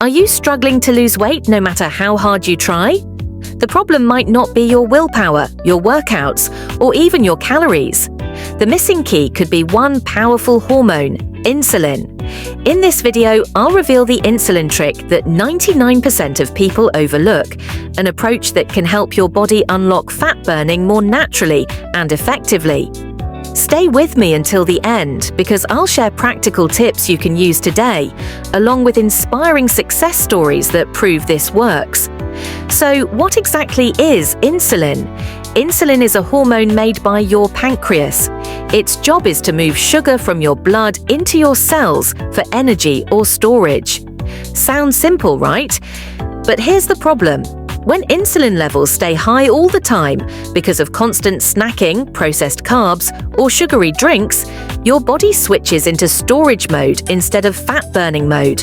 Are you struggling to lose weight no matter how hard you try? The problem might not be your willpower, your workouts, or even your calories. The missing key could be one powerful hormone, insulin. In this video, I'll reveal the insulin trick that 99% of people overlook, an approach that can help your body unlock fat burning more naturally and effectively. Stay with me until the end because I'll share practical tips you can use today, along with inspiring success stories that prove this works. So, what exactly is insulin? Insulin is a hormone made by your pancreas. Its job is to move sugar from your blood into your cells for energy or storage. Sounds simple, right? But here's the problem. When insulin levels stay high all the time because of constant snacking, processed carbs, or sugary drinks, your body switches into storage mode instead of fat-burning mode.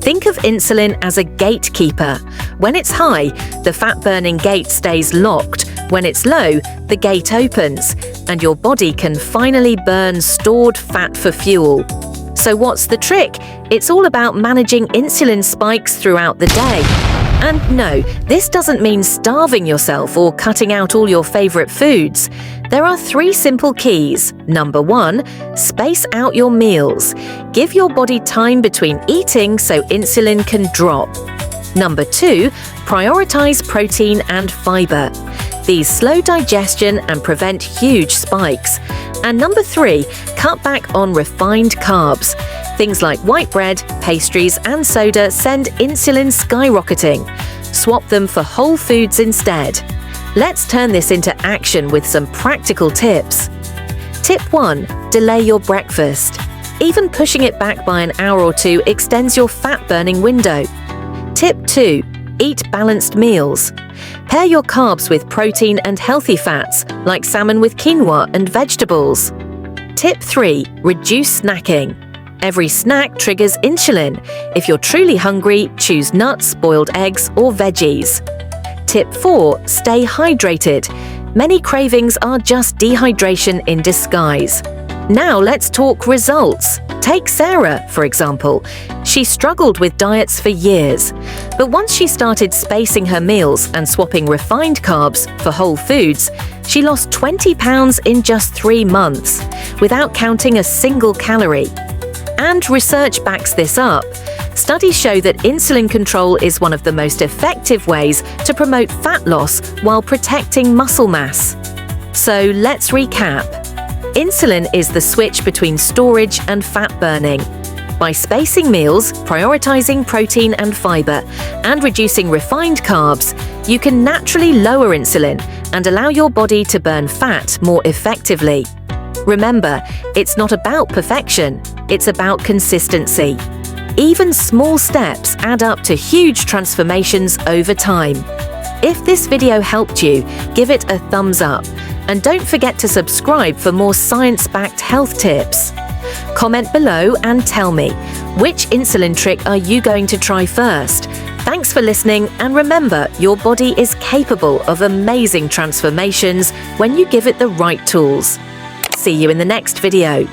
Think of insulin as a gatekeeper. When it's high, the fat-burning gate stays locked. When it's low, the gate opens, and your body can finally burn stored fat for fuel. So what's the trick? It's all about managing insulin spikes throughout the day. And no, this doesn't mean starving yourself or cutting out all your favorite foods. There are 3 simple keys. Number 1, space out your meals. Give your body time between eating so insulin can drop. Number 2, prioritize protein and fiber. These slow digestion and prevent huge spikes. And number 3, cut back on refined carbs. Things like white bread, pastries, and soda send insulin skyrocketing. Swap them for whole foods instead. Let's turn this into action with some practical tips. Tip 1. Delay your breakfast. Even pushing it back by an hour or 2 extends your fat-burning window. Tip 2. Eat balanced meals. Pair your carbs with protein and healthy fats, like salmon with quinoa and vegetables. Tip 3. Reduce snacking. Every snack triggers insulin. If you're truly hungry, choose nuts, boiled eggs, or veggies. Tip 4. Stay hydrated. Many cravings are just dehydration in disguise. Now let's talk results. Take Sarah, for example. She struggled with diets for years. But once she started spacing her meals and swapping refined carbs for whole foods, she lost 20 pounds in just 3 months, without counting a single calorie. And research backs this up. Studies show that insulin control is one of the most effective ways to promote fat loss while protecting muscle mass. So let's recap. Insulin is the switch between storage and fat burning. By spacing meals, prioritizing protein and fiber, and reducing refined carbs, you can naturally lower insulin and allow your body to burn fat more effectively. Remember, it's not about perfection, it's about consistency. Even small steps add up to huge transformations over time. If this video helped you, give it a thumbs up. And don't forget to subscribe for more science-backed health tips. Comment below and tell me, which insulin trick are you going to try first? Thanks for listening, and remember, your body is capable of amazing transformations when you give it the right tools. See you in the next video.